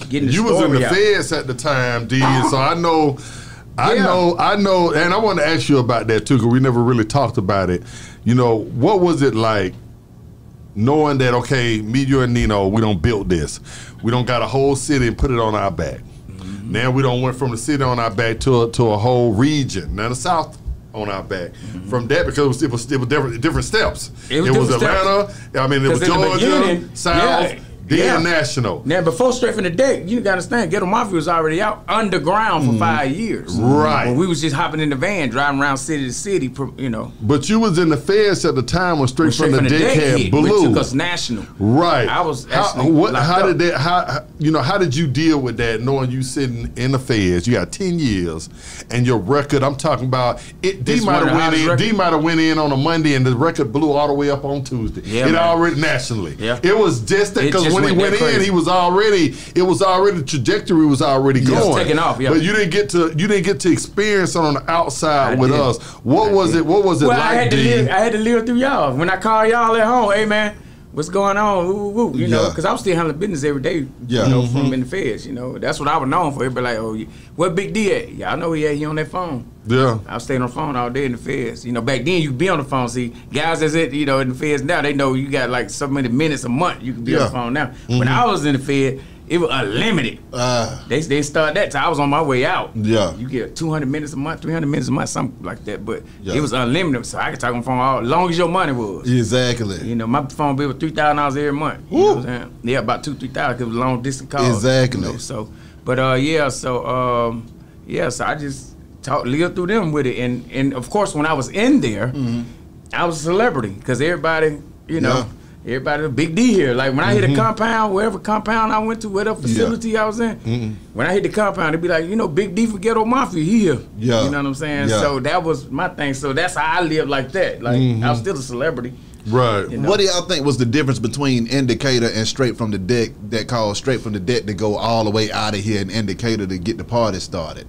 getting the You was in the story out. feds at the time, D. So I know, and I want to ask you about that too, because we never really talked about it. You know, what was it like knowing that, okay, me, you, and Nino, we don't build this. We don't got a whole city and put it on our back. Now we don't went from the city on our back to a whole region. Now the South on our back. From that, because it was different steps. It was Atlanta, I mean, it was Georgia, South, then national. Now, before Straight from the Deck, you got to understand, Ghetto Mafia was already out underground for 5 years. Right. When we was just hopping in the van, driving around city to city, you know. But you was in the feds at the time when Straight from the Deck had Blue. Which took us national. Right. I was actually how did you deal with that, knowing you sitting in the feds, you got 10 years, and your record, I'm talking about, D might have went in on a Monday and the record blew all the way up on Tuesday. Yeah, it already nationally. Yeah. It was just that, because when he went in, it was already, the trajectory was already going. It was taking off, yeah. But you didn't get to experience it on the outside with us. What was it like, I had to live through y'all. When I call y'all at home, hey man, what's going on? Woo, you know, because I was still handling business every day, you know, from in the feds, you know. That's what I was known for. Everybody like, oh, where Big D at? Yeah, I know he on that phone. Yeah. I was staying on the phone all day in the feds. You know, back then you could be on the phone. See, guys that's it, you know, in the feds now, they know you got like so many minutes a month you can be on the phone now. When I was in the fed, it was unlimited. They started that till I was on my way out. Yeah. You get 200 minutes a month, 300 minutes a month, something like that. But it was unlimited, so I could talk on the phone as long as your money was. Exactly. You know, my phone bill was $3,000 every month. You know what I'm saying? Yeah, about $2,000-3,000 because it was long distance calls. Exactly. You know, so, but so I just lived through them with it, and of course when I was in there, I was a celebrity because everybody, you know. Everybody, a Big D here. Like when I hit a compound, wherever compound I went to, whatever facility I was in, when I hit the compound, they'd be like, you know, Big D for Ghetto Mafia, he here. Yeah. You know what I'm saying? Yeah. So that was my thing. So that's how I lived like that. Like I was still a celebrity. Right. You know? What do y'all think was the difference between Indicator and Straight from the Deck that caused Straight from the Deck to go all the way out of here and Indicator to get the party started?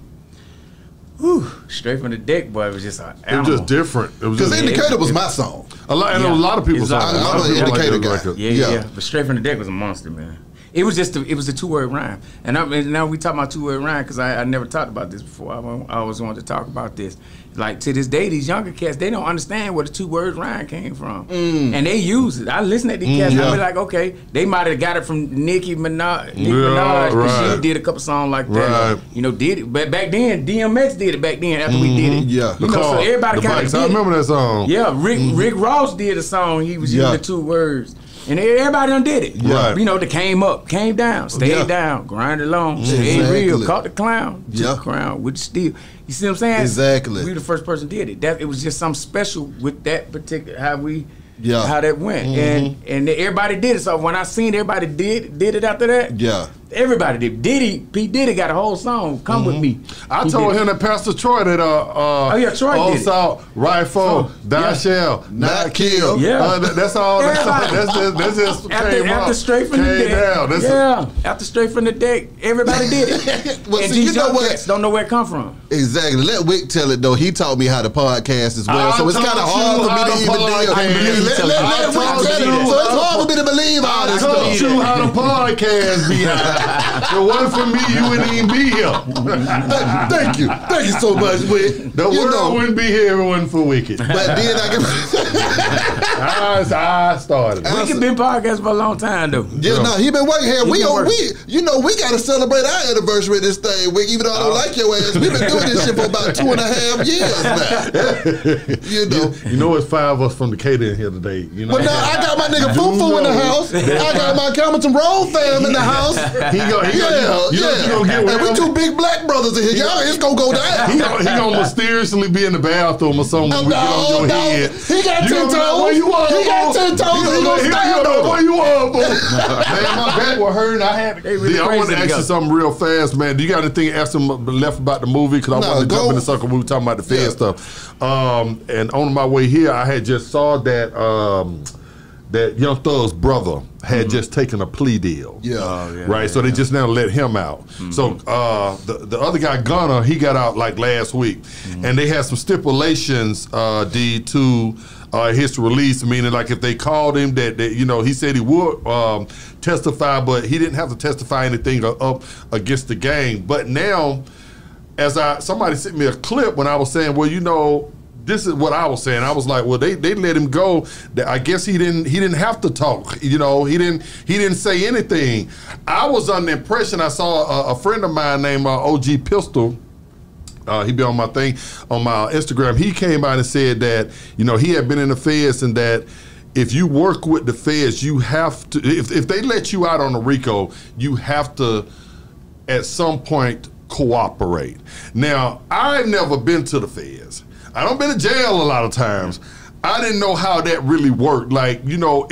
Whew, Straight from the Deck, boy, it was just an animal. It was just different. Because Indicator was my song. A lot of people's songs. I'm an Indicator guy. Yeah. But Straight from the Deck was a monster, man. It was just the 2-word rhyme. And now we talk about 2-word rhyme because I never talked about this before. I always wanted to talk about this. Like to this day, these younger cats, they don't understand where the 2-word rhyme came from. And they use it. I listen to these cats and I be like, okay, they might have got it from Nicki Minaj. She did a couple songs like that. You know, did it. But back then, DMX did it back then after we did it. Yeah. You know, so everybody kind of did it. I remember that song. Yeah, Rick Ross did a song. He was using the 2 words. And everybody done did it. Right. You know, they came up, came down, stayed down, grinded along, stayed real, caught the clown, took the crown with the steel. You see what I'm saying? Exactly. We were the first person did it. It was just something special with that particular, how that went. And everybody did it. So when I seen everybody did it after that, everybody did. P. Diddy got a whole song, Come With Me. I told him that Pastor Troy that Troy did assault, rifle, thou shalt not kill. That's all. That's just after Straight from the Deck. After Straight from the Deck, everybody did it. Well, and see, these young cats don't know where it come from. Exactly. Let Wick tell it though. He taught me how to podcast as well, so it's kind of hard for me to even deal. Let Wick tell it. So it's hard for me to believe all this stuff. I taught you how to podcast behind. If it wasn't for me, you wouldn't even be here. Thank you so much, Wick. The world wouldn't be here if it wasn't for Wicked. But then I started. Wicked been podcasting for a long time though. Yeah, no, he been working here. We got to celebrate our anniversary of this thing, Wick. Even though I don't like your ass, we've been doing this shit for about 2.5 years now. You know, it's 5 of us from Decatur in here today. You know. But now I got my nigga Fufu in the house. I got my Camerton Road fam in the house. He gonna get and we 2 big black brothers in here. Y'all, it's gonna go down. He gonna mysteriously be in the bathroom or something when we get on your head. He got 10 toes. He got 10 toes. He gonna stand over. Where you are, bro? Man, my back was hurting. I want to ask you something real fast, man. Do you got anything else left about the movie? Because I wanted to jump in the circle. We were talking about the Fed stuff. And on my way here, I had just saw that that Young Thug's brother had just taken a plea deal. So they just now let him out. So the other guy, Gunna, he got out like last week. And they had some stipulations, to his release, meaning like if they called him that you know, he said he would testify, but he didn't have to testify anything up against the gang. But now, somebody sent me a clip when I was saying, well, you know, this is what I was saying. I was like, well, they let him go. I guess he didn't have to talk. You know, he didn't say anything. I was under the impression, I saw a friend of mine named OG Pistol. He be on my thing on my Instagram. He came out and said that, you know, he had been in the feds and that if you work with the feds, you have to. If they let you out on a RICO, you have to at some point cooperate. Now, I've never been to the feds. I don't been to jail a lot of times. I didn't know how that really worked. Like, you know,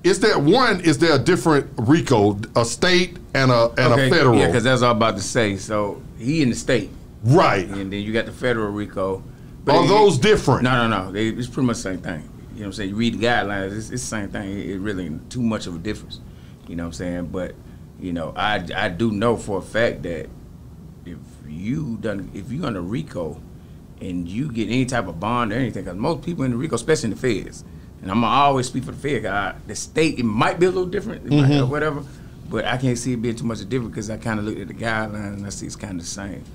is there a different RICO, a state and a federal? Yeah, because that's all I'm about to say. So he in the state. Right. And then you got the federal RICO. But are those different? No. It's pretty much the same thing. You know what I'm saying? You read the guidelines, it's the same thing. It really ain't too much of a difference. You know what I'm saying? But, you know, I do know for a fact that if you under RICO, and you get any type of bond or anything, because most people in the RICO, especially in the feds, and I'm going to always speak for the feds, the state, it might be a little different, or whatever, but I can't see it being too much different because I kind of looked at the guidelines and I see it's kind of the same.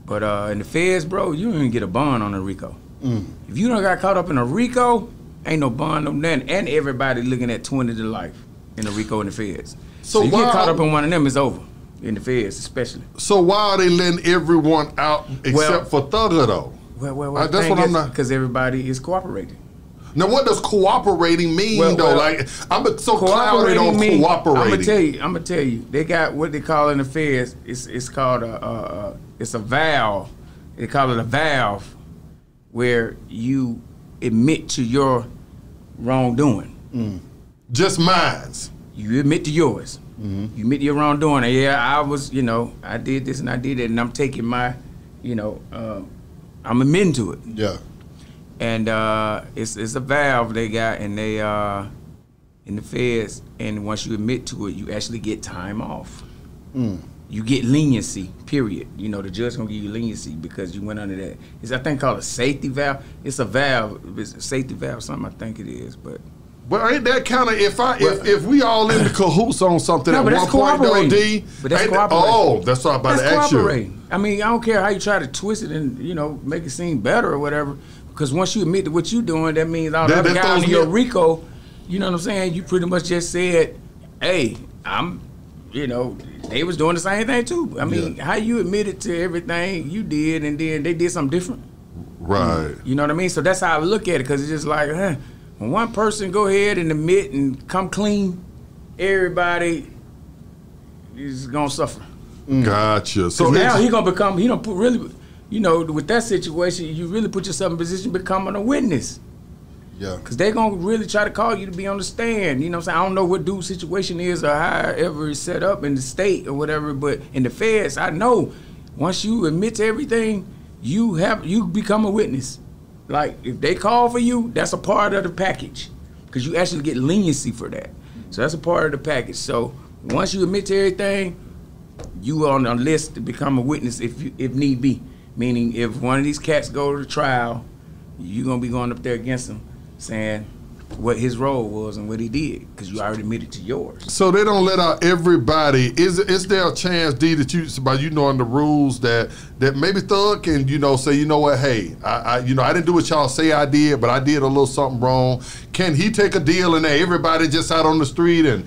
But in the feds, bro, you don't even get a bond on a RICO. If you don't got caught up in a RICO, ain't no bond, no nothing, and everybody looking at 20 to life in the RICO and the feds. So you get caught up in one of them, it's over, in the feds especially. So why are they letting everyone out except for Thugger, though? Well, that's what I'm not. Because everybody is cooperating. Now, what does cooperating mean, though? Like, I'm so clouded on cooperating. I'm gonna tell you. They got what they call in the feds. It's called it's a valve. They call it a valve, where you admit to your wrongdoing. Just mines. You admit to yours. You admit to your wrongdoing. And yeah, I was, you know, I did this and I did that, and I'm taking my, you know. I'm admitting to it. Yeah. And it's a valve they got, and they in the feds, and once you admit to it, you actually get time off. You get leniency, period. You know, the judge gonna give you leniency because you went under that. It's, I think, called a safety valve. It's a valve, it's a safety valve, something I think it is, but ain't that kind of if we all in the cahoots on something at one point, though, D? But that's cooperating. Oh, that's what I'm about to ask you. I mean, I don't care how you try to twist it and, you know, make it seem better or whatever. Because once you admit to what you're doing, that means all the other guys in your RICO, you know what I'm saying? You pretty much just said, hey, you know, they was doing the same thing too. I mean, how you admitted to everything you did and then they did something different? Right. You know what I mean? So that's how I look at it, because it's just like, when one person go ahead and admit and come clean, everybody is gonna suffer. Gotcha. So now he gonna become, he don't put really, you know, with that situation, you really put yourself in a position becoming a witness. Yeah. Because they gonna really try to call you to be on the stand. You know what I'm saying? I don't know what dude's situation is or however it's set up in the state or whatever, but in the feds, I know once you admit to everything, you become a witness. Like, if they call for you, that's a part of the package, because you actually get leniency for that. So that's a part of the package. So once you admit to everything, you are on the list to become a witness if need be. Meaning, if one of these cats go to the trial, you're gonna be going up there against them, saying what his role was and what he did, because you already admitted to yours. So they don't let out everybody. Is there a chance, D, that by you knowing the rules that maybe Thug can, you know, say, you know what, hey, I didn't do what y'all say I did, but I did a little something wrong. Can he take a deal and everybody just out on the street and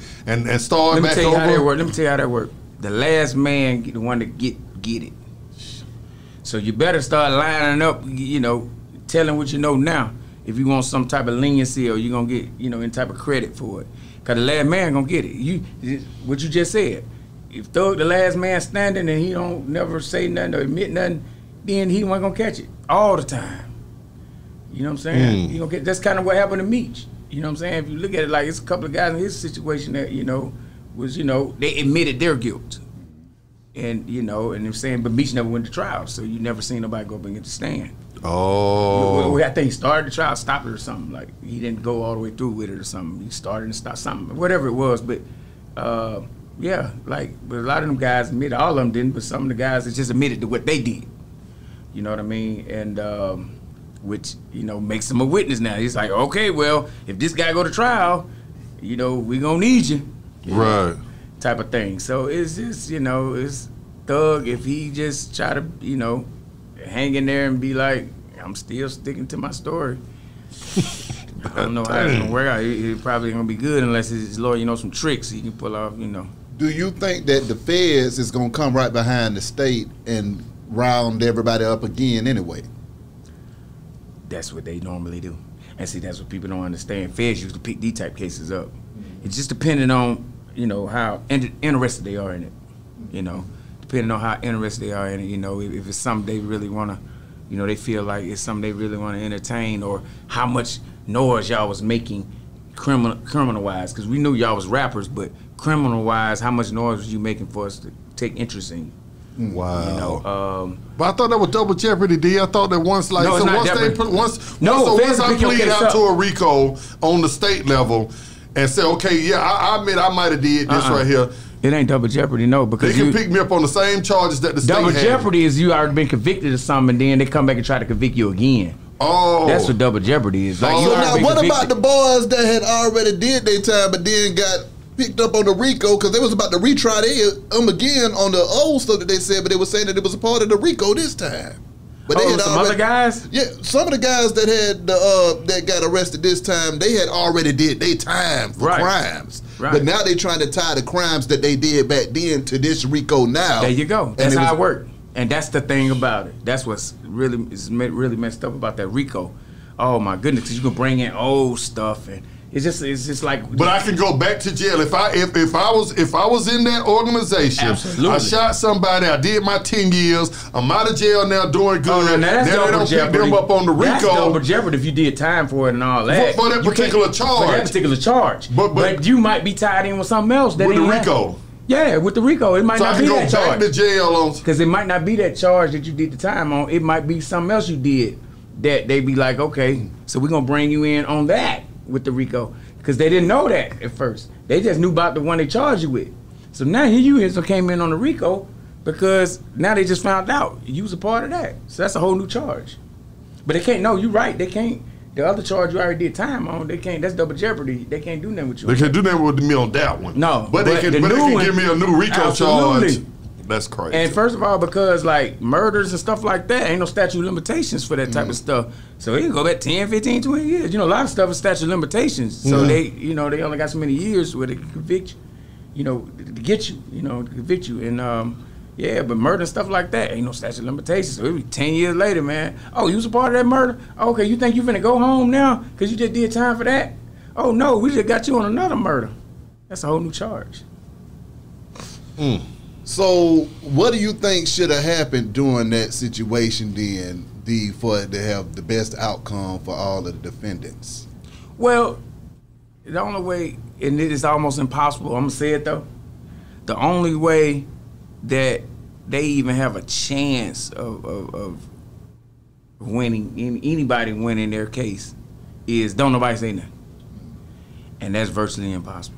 start back over? Let me tell you how that works. The last man the one to get it. So you better start lining up, you know, telling what you know now, if you want some type of leniency or you're going to get, you know, any type of credit for it. Because the last man going to get it. What you just said. If Thug the last man standing and he don't never say nothing or admit nothing, then he wasn't going to catch it all the time. You know what I'm saying? He gonna get, that's kind of what happened to Meech. You know what I'm saying? If you look at it, like, it's a couple of guys in his situation that, you know, was, you know, they admitted their guilt. And, you know, and they're saying, but Meech never went to trial, so you never seen nobody go up and get the stand. Oh. I think he started the trial, stopped it or something. Like, he didn't go all the way through with it or something. He started and stopped something, whatever it was. But, yeah, like, but a lot of them guys admitted, all of them didn't, but some of the guys just admitted to what they did. You know what I mean? And which, you know, makes him a witness now. He's like, okay, well, if this guy go to trial, you know, we gonna need you. Right. Type of thing. So it's just, you know, it's Thug, if he just try to, you know, hang in there and be like, I'm still sticking to my story. I don't know how it's gonna work out. It probably ain't gonna be good unless his lawyer, you know, some tricks he can pull off, you know. Do you think that the feds is gonna come right behind the state and round everybody up again anyway? That's what they normally do. And see, that's what people don't understand. Feds usually pick these type cases up. It's just depending on, you know, how interested they are in it. You know, depending on how interested they are in it. You know, if it's something they really want to, you know, they feel like it's something they really want to entertain, or how much noise y'all was making criminal-wise, because we knew y'all was rappers, but criminal-wise, how much noise was you making for us to take interest in you? Wow. You know, but I thought that was double jeopardy, D. I thought that once, like, no, so once jeopardy. they put, once I feds pick your plead case out up. to a RICO on the state level and say, okay, yeah, I admit I might have did this right here. It ain't double jeopardy, no, because they can pick me up on the same charges that the state double had. jeopardy is you already been convicted of something, and then they come back and try to convict you again. Oh, that's what double jeopardy is. Like, so now, what about the boys that had already did their time, but then got picked up on the RICO because they was about to retry them again on the old stuff that they said, but they were saying that it was a part of the RICO this time. But they had some other guys? Yeah, some of the guys that had that got arrested this time, they had already did their time for crimes. Right. But now they trying to tie the crimes that they did back then to this RICO now. There you go. That's how it worked. And that's the thing about it. That's what's really messed up about that RICO. Oh my goodness, because you can bring in old stuff, and it's just like. But I can go back to jail if I was in that organization. Absolutely. I shot somebody. I did my 10 years. I'm out of jail now, doing good. Oh, now they don't pick them up on the RICO. That's double jeopardy if you did time for it and all that. For that particular charge. For that particular charge. But you might be tied in with something else. That with the RICO. Yeah, with the RICO, it might not be that charge. So I can go back to jail on. Because it might not be that charge that you did the time on. It might be something else you did that they be like, okay, so we're gonna bring you in on that with the RICO. Because they didn't know that at first. They just knew about the one they charged you with. So now here you is, so came in on the RICO because now they just found out you was a part of that. So that's a whole new charge. But they can't, no, you're right, they can't. The other charge you already did time on, they can't. That's double jeopardy. They can't do nothing with you. They can't do nothing with me on that one. No, but they can give me a new RICO charge. That's crazy. And first of all, because like murders and stuff like that, ain't no statute of limitations for that type of stuff. So it can go back 10, 15, 20 years. You know, a lot of stuff is statute of limitations. So they, you know, they only got so many years where they can convict you know, to get you, you know, to convict you. And yeah, but murder and stuff like that, ain't no statute of limitations. So it'll be 10 years later, man. Oh, you was a part of that murder? Okay, you think you finna go home now because you just did time for that? Oh, no, we just got you on another murder. That's a whole new charge. So what do you think should have happened during that situation then, for it to have the best outcome for all of the defendants? Well, the only way, and it is almost impossible, I'm gonna say it though, the only way that they even have a chance of winning, anybody winning their case, is don't nobody say nothing. And that's virtually impossible.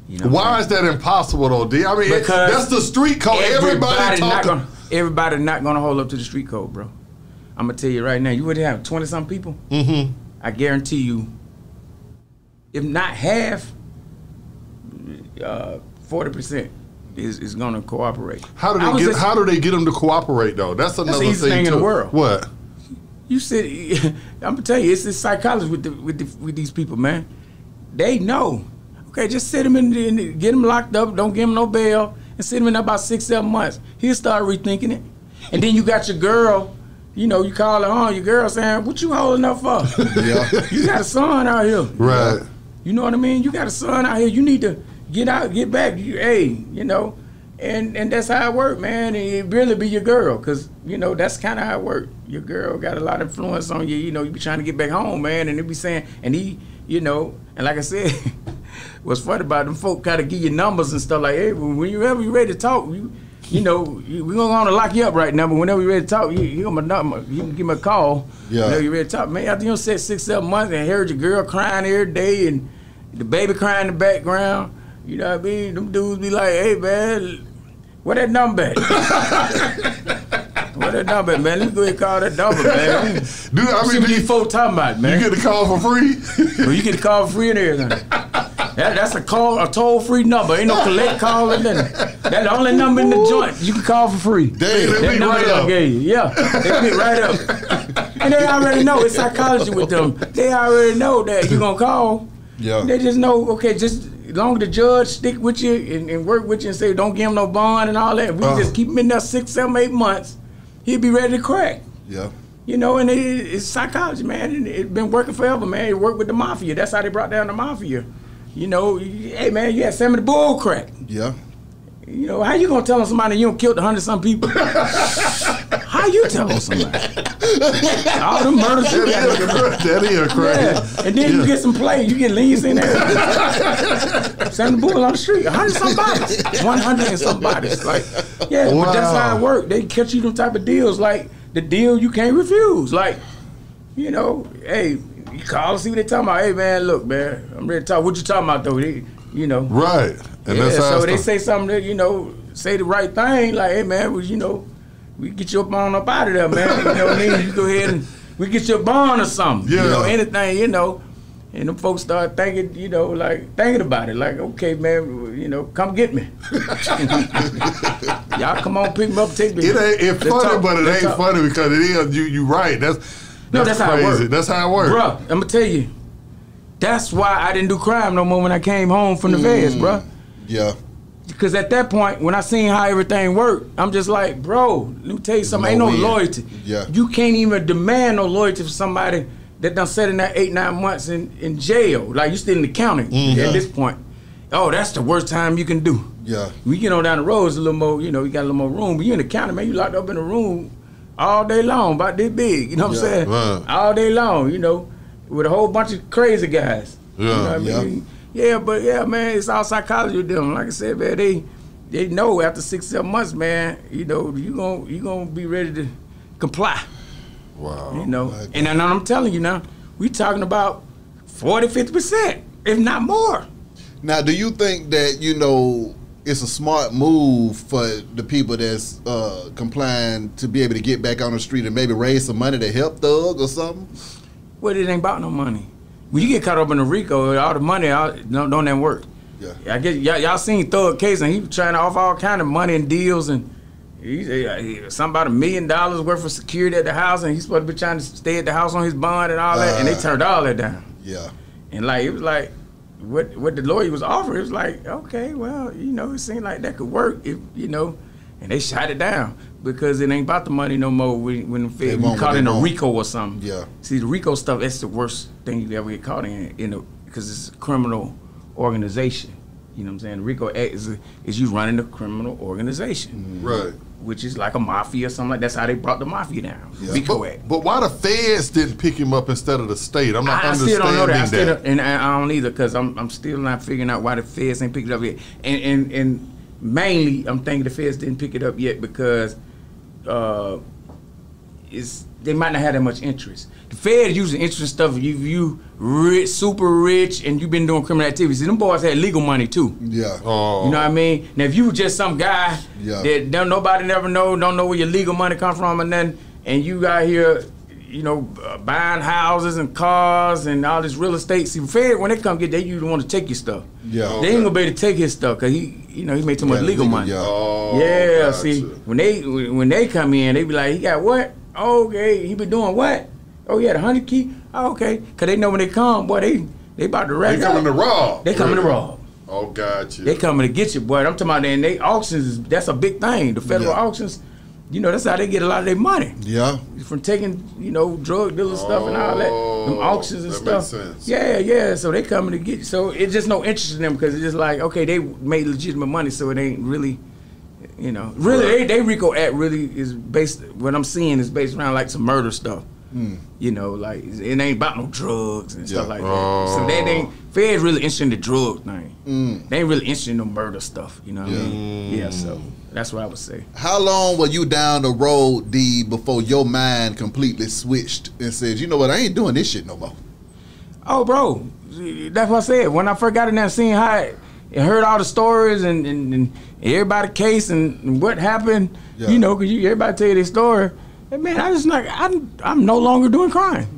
You know why is that impossible though, D? I mean, that's the street code. Everybody not gonna hold up to the street code, bro. I'm gonna tell you right now, you would have 20-some people. I guarantee you, if not half, 40% is gonna cooperate. How do they get them to cooperate though? That's another the easiest thing in the world. What? You said, I'm gonna tell you, it's psychology with these people, man. They know. Okay, just sit him in, get him locked up, don't give him no bail, and sit him in about 6-7 months. He'll start rethinking it. And then you got your girl, you know, you call her on, your girl saying, what you holding up for? Yeah. You got a son out here. Right. You know what I mean? You got a son out here. You need to get out, get back. Hey, you know, and that's how it work, man. And it really be your girl, because, you know, that's kind of how it work. Your girl got a lot of influence on you. You know, you be trying to get back home, man, and they be saying, and he, you know, and like I said, what's funny about them folk kind of give you numbers and stuff like, hey, whenever you ready to talk, you know, we're going to lock you up right now, but whenever you're ready to talk, you can give me a call. Yeah. Whenever you're ready to talk. Man, after you said 6-7 months and heard your girl crying every day and the baby crying in the background, you know what I mean? Them dudes be like, hey, man, where that number at? What that number, man? Let me go ahead and call that number, man. Dude, I mean, these folks talking about, man. You get the call for free? Well, you get the call for free and everything. That's a toll-free number. Ain't no collect call or nothing. That's the only number in the joint you can call for free. Damn, they that pick number right up. Gave you. Yeah, they pick right up. And they already know. It's psychology with them. They already know that you're going to call. Yeah. They just know, okay, just as long as the judge stick with you and work with you and say, don't give him no bond and all that. If we just keep him in there 6, 7, 8 months, he'll be ready to crack. Yeah. You know, and it's psychology, man. And it's been working forever, man. It worked with the mafia. That's how they brought down the mafia. You know, hey, man, you had Sammy the Bull crack. Yeah. You know, how you gonna tell somebody you done killed 100-some people? How you telling somebody? All them murders you got. That is crazy. Yeah. And then you get some play. You get leans in there. Sammy the Bull on the street. 100-some bodies. 100 and some bodies. Like, yeah, wow. But that's how it worked. They catch you them type of deals. Like, the deal you can't refuse. Like, you know, hey, you call and see what they talking about. Hey, man, look, man, I'm ready to talk. What you talking about, though? You know. Right. And yeah, that's how so they say something that, you know, say the right thing. Like, hey, man, well, you know, we get you up out of there, man. You know what I mean? You go ahead and we get you a bond or something. Yeah. You know, anything, you know. And them folks start thinking, you know, like, thinking about it. Like, okay, man, you know, come get me. Y'all come on, pick me up, take me. It's funny, but it ain't funny because it is, you right. That's crazy. How it works. That's how it works. Bruh, I'm going to tell you, that's why I didn't do crime no more when I came home from the feds, bruh. Yeah. Because at that point, when I seen how everything worked, I'm just like, bro, let me tell you something, ain't no loyalty. Yeah. You can't even demand no loyalty for somebody that done sat in that 8, 9 months in jail. Like, you still in the county at this point. Oh, that's the worst time you can do. Yeah. We get on down the road, it's a little more, you know, you got a little more room. But you in the county, man, you locked up in a room all day long, about this big, you know what I'm saying? Right. All day long, you know, with a whole bunch of crazy guys. Yeah. You know what I mean? Yeah, but yeah, man, it's all psychology with them. Like I said, man, they know after 6, 7 months, man, you know, you gonna be ready to comply. Wow. You know, and I'm telling you now, we talking about 40, 50%, if not more. Now, do you think that, you know, it's a smart move for the people that's complying to be able to get back on the street and maybe raise some money to help Thug or something? Well, it ain't about no money. When you get caught up in the RICO, all the money don't that work. Yeah. I guess y'all seen Thug case, and he was trying to offer all kind of money and deals, and something about $1 million worth of security at the house, and he's supposed to be trying to stay at the house on his bond and all that, and they turned all that down. Yeah. And like, it was like, what the lawyer was offering, it was like, okay, well, you know, it seemed like that could work, if you know, and they shot it down because it ain't about the money no more when you caught in a RICO or something. Yeah. See, the RICO stuff, that's the worst thing you ever get caught in because it's a criminal organization. You know what I'm saying? The RICO Act is you running a criminal organization. Right. Which is like a mafia or something like that. That's how they brought the mafia down. Yeah. RICO Act. But why the feds didn't pick him up instead of the state? I'm not I understanding still don't know that. that. And I don't either because I'm still not figuring out why the feds ain't picked it up yet. And mainly, I'm thinking the feds didn't pick it up yet because they might not have that much interest. The feds usually interest stuff if you rich, super rich, and you've been doing criminal activities. See, them boys had legal money too. Yeah. Oh. You know what I mean? Now, if you were just some guy that nobody never don't know where your legal money come from and nothing, and you out here, you know, buying houses and cars and all this real estate. See, the feds, when they come get, they usually want to take your stuff. Yeah. They ain't gonna be able to take his stuff because he made too much legal money. Yeah. Oh, Yeah, gotcha. see, when they come in, they be like, he got what? Oh, okay, he been doing what? Oh, he had 100 key? Oh, okay. Because they know when they come, boy, they about to rack They up. coming to rob. They coming to rob. Oh, gotcha. They coming to get you, boy. I'm talking about, and they auctions, that's a big thing. The federal auctions, you know, that's how they get a lot of their money. Yeah. From taking, you know, drug dealer stuff and all that, them auctions and that stuff. makes sense. Yeah. So they coming to get you. So it's just no interest in them because it's just like, okay, they made legitimate money, so it ain't really, you know, really, Right. they RICO Act really is based, what I'm seeing is based around like some murder stuff. You know, like, it ain't about no drugs and stuff like that. So they ain't, feds really interested in the drug thing. They ain't really interested in no murder stuff, you know what I mean? Yeah, so that's what I would say. How long were you down the road, D, before your mind completely switched and said, you know what, I ain't doing this shit no more? Oh, bro, that's what I said. When I first got in there, seeing how and heard all the stories and everybody case and what happened, you know, because everybody tell you their story. And man, I just like, I'm no longer doing crime.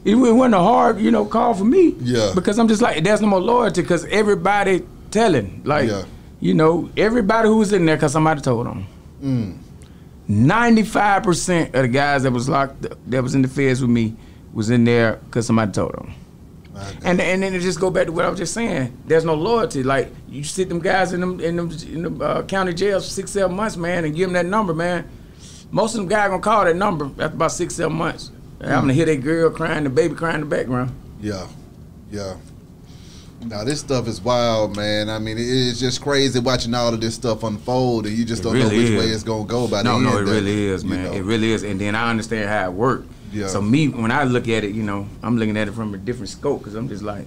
It wasn't a hard, you know, call for me. Yeah. Because I'm just like, there's no more loyalty because everybody telling. Like, you know, everybody who was in there because somebody told them. 95% of the guys that was locked, that was in the feds with me, was in there because somebody told them. And then it just go back to what I was just saying. There's no loyalty. Like, you sit them guys in the county jails for 6-7 months, man, and give them that number, man. Most of them guys gonna call that number after about 6-7 months. I'm gonna hear that girl crying, the baby crying in the background. Yeah. Now this stuff is wild, man. I mean, it's just crazy watching all of this stuff unfold, and you just don't know which way it's gonna go by the end. No, it really is, man. You know? It really is. And then I understand how it works. Yeah. So me, when I look at it, you know, I'm looking at it from a different scope because I'm just like,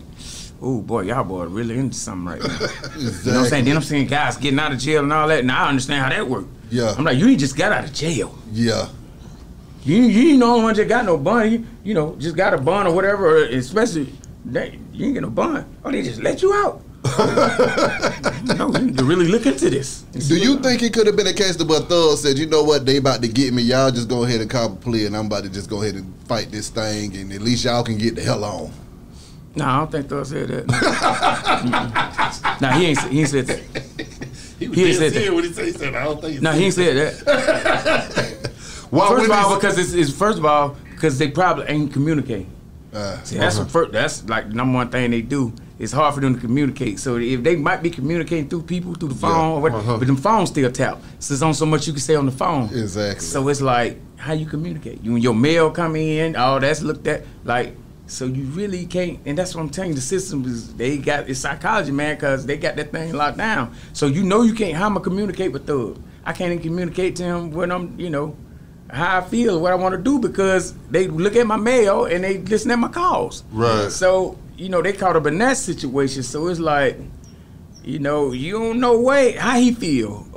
oh boy, y'all boy really into something right now. Exactly. You know what I'm saying? Then I'm seeing guys getting out of jail and all that, and I understand how that works. Yeah. I'm like, you ain't just got out of jail. Yeah. You ain't the only one that got no bond. You know, just got a bond or whatever, or especially you ain't get no bond. Oh, they just let you out. No, you need to really look into this. Do you think it could have been a case that Thug said, you know what, they about to get me, y'all just go ahead and cop a plea and I'm about to just go ahead and fight this thing and at least y'all can get the hell on? No, I don't think Thug said that. No, he ain't said that. He was said that. When he said, I don't think he ain't said that. First of all, because they probably ain't communicating. See, that's like the number one thing they do. It's hard for them to communicate. So if they might be communicating through people, through the phone, or whatever, but them phones still tap. So there's only so much you can say on the phone. Exactly. So it's like, how you communicate? When your mail come in, all that's looked at, like, so you really can't, and that's what I'm telling you, the system is, it's psychology, man, because they got that thing locked down. So you know you can't, how am I communicate with Thug? I can't even communicate to him when I'm, you know, how I feel, what I want to do, because they look at my mail and they listen at my calls. Right. So, you know, they caught up in that situation. So it's like, you know, you don't know how he feel,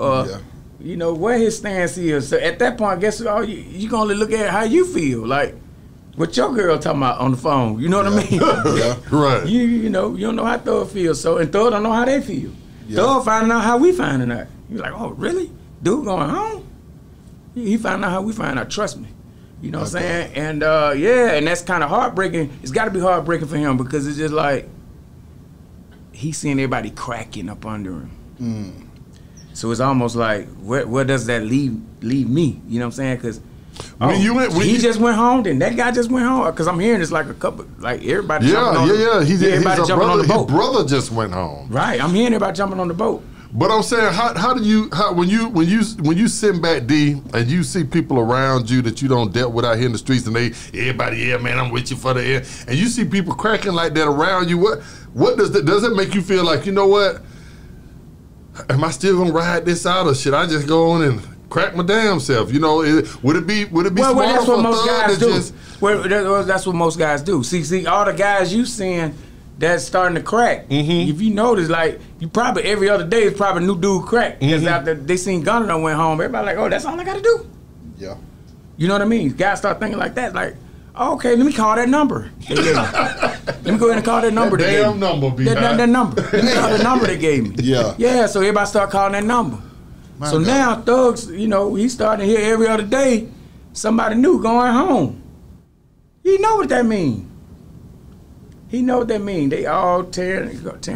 you know, where his stance is. So at that point, I guess you can only look at how you feel. Like, what your girl talking about on the phone. You know what I mean? Yeah, right. You know, you don't know how Thug feels. So, and Thug don't know how they feel. Yeah. Thug finding out how we finding out. You're like, oh, really? Dude going home? He found out how we find out. Trust me. You know what I'm saying? And and that's kind of heartbreaking. It's got to be heartbreaking for him because it's just like he's seeing everybody cracking up under him. So it's almost like, where does that leave me? You know what I'm saying? Because he just went home, then that guy just went home. Because I'm hearing it's like a couple, like everybody jumping on everybody jumping on the boat. His brother just went home. Right. I'm hearing everybody jumping on the boat. But I'm saying, when you sit back, D, and you see people around you that you don't dealt with out here in the streets, and everybody, man, I'm with you for the air, and you see people cracking like that around you, what does it make you feel like, you know what? Am I still gonna ride this out, or should I just go on and crack my damn self? You know, would it be smarter that's for what most guys do. Just, that's what most guys do. See, all the guys you seeing that's starting to crack. If you notice, like, you probably every other day is probably a new dude crack. Because after they seen Gunner done went home, everybody like, oh, that's all I got to do. Yeah. You know what I mean? Guys start thinking like that, like, oh, okay, let me call that number. Let me go ahead and call that number. That damn number. That number. Let me call the number they gave me. Yeah. Yeah, so everybody start calling that number. So now Thugs, you know, he's starting to hear every other day somebody new going home. You know what that means. He know what that mean. They all tearing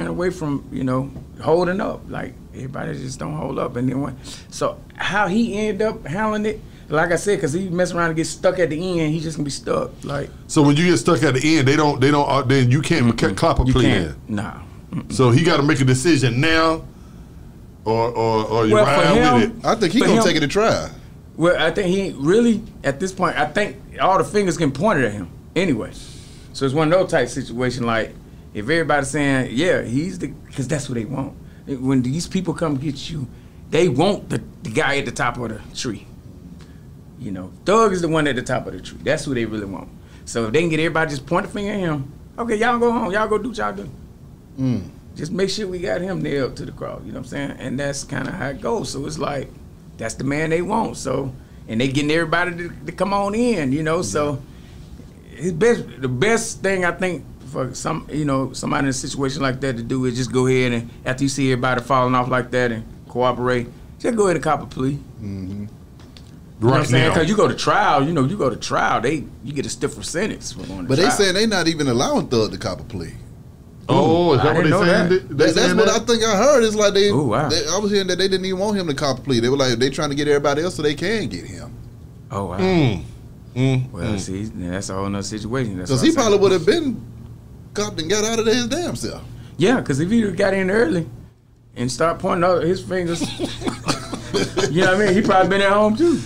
away from, you know, holding up. Like, everybody just don't hold up. And then so how he end up handling it, like I said, because he mess around and get stuck at the end, he's just gonna be stuck. Like, so when you get stuck at the end, they don't then you can't clap a plea in. Nah. So he got to make a decision now, or you ride with it. I think he's gonna take it to trial. Well, I think he really, at this point, I think all the fingers can point it at him anyway. So it's one of those type situation, like, if everybody's saying, yeah, because that's what they want. When these people come get you, they want the guy at the top of the tree. You know, Thug is the one at the top of the tree. That's who they really want. So if they can get everybody just point a finger at him, okay, y'all go home, y'all go do what y'all do. Just make sure we got him nailed to the cross, you know what I'm saying? And that's kind of how it goes. So it's like, that's the man they want. So, and they getting everybody to come on in, you know, so. The best thing I think somebody in a situation like that to do is just go ahead and after you see everybody falling off like that and cooperate, just go ahead and cop a plea. Mm-hmm. You know what I'm saying? Because you go to trial, you get a stiffer sentence. But they saying they not even allowing Thug to cop a plea. Oh, is that what they saying? That's what I think I heard. It's like oh, wow. I was hearing that they didn't even want him to cop a plea. They were like, they trying to get everybody else so they can get him. Oh, wow. Well, see, that's a whole nother situation. Because he probably would have been copped and got out of there his damn self. Yeah, because if he got in early and start pointing out his fingers, you know what I mean? He probably been at home too.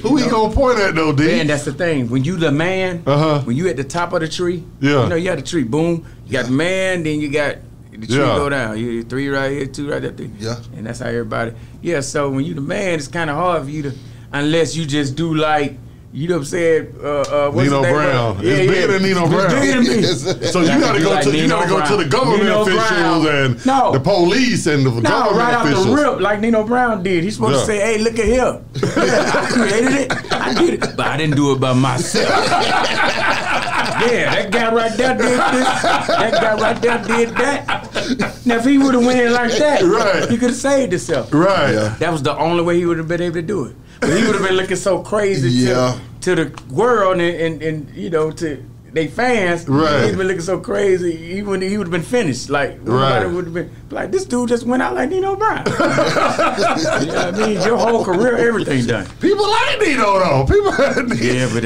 Who he gonna point at though, D? Man, that's the thing. When you the man, when you at the top of the tree, you got the tree, boom, you got the man, then you got the tree go down. You 3 right here, 2 right there. Yeah. And that's how everybody. Yeah, so when you the man, it's kind of hard for you to, unless you just do like, you know what I'm saying? Nino Brown. It's bigger than Nino Brown. It's bigger than me. So you gotta go to the government officials and the police and the government right officials. Off the rip, like Nino Brown did. He's supposed to say, "Hey, look at here. I created it. I did it, but I didn't do it by myself." Yeah, that guy right there did this. That guy right there did that. Now, if he would have went in like that, he could have saved himself. Right. Yeah. That was the only way he would have been able to do it. But he would have been looking so crazy to the world and to they fans. Right. He'd been looking so crazy. He would have been finished. Like nobody would have been like, this dude just went out like Nino Brown. You know what I mean? Your whole career, everything done. People like Nino though. People yeah, but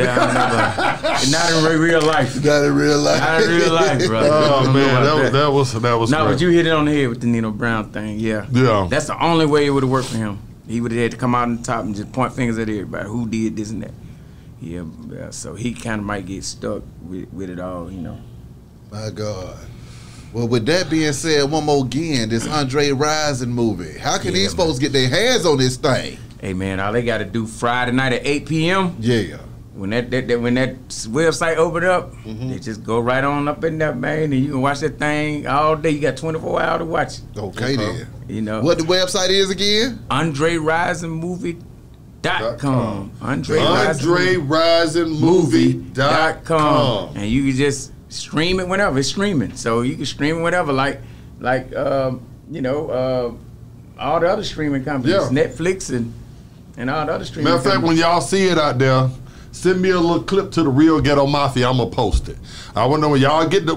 not in real life. Not in real life. Not in real life, bro. Oh man, that was no, but you hit it on the head with the Nino Brown thing. Yeah. That's the only way it would have worked for him. He would have had to come out on the top and just point fingers at everybody who did this and that. Yeah, so he kind of might get stuck with it all, you know. My God. Well, with that being said, one more again, this Andre Rison movie. How can these folks get their hands on this thing? Hey, man, all they got to do Friday night at 8 p.m. Yeah. When that website opened up, they just go right on up in there, man, and you can watch that thing all day. You got 24 hours to watch it. Okay, then. You know. What the website is again? AndreRisonMovie.com. AndreRisonMovie.com. And you can just stream it whenever. It's streaming. So you can stream it whenever, like all the other streaming companies, Netflix and all the other streaming Matter of fact, when y'all see it out there, send me a little clip to the Real Ghetto Mafia. I'm gonna post it. I want to know when y'all get the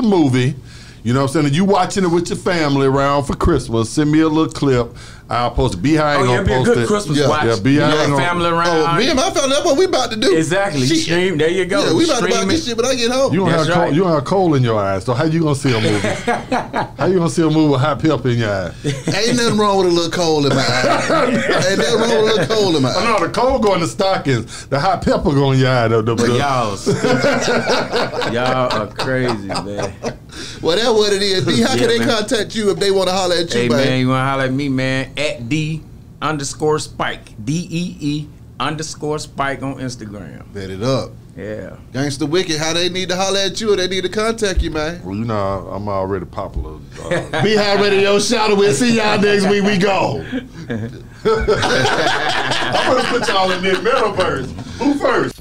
movie. You know what I'm saying? You watching it with your family around for Christmas. Send me a little clip. I'll post it. B-High ain't gonna be post a good it. Christmas watch. Yeah, B-High ain't family around. Me and my family, that's what we about to do. Exactly. Stream. There you go. Yeah, we about to watch this shit when I get home. You don't have coal in your eyes. So how you gonna see a movie? How you gonna see a movie with hot pepper in your eye? Ain't nothing wrong with a little coal in my eye. Ain't nothing wrong with a little coal in my eye. Oh, no, the coal go in the stockings. The hot pepper go in your eye. Y'all are crazy, man. Well, that's what it is. D, how can they contact you if they want to holler at you, man? Hey, man, you want to holler at me, man, at D_Spike. DEE_Spike on Instagram. Bet it up. Yeah. Gangsta Wicked, how they need to holler at you or they need to contact you, man? Well, you know, I'm already popular. B-High Radio Shout Out. We'll see y'all next week. We go. I'm going to put y'all in the metaverse. Who first?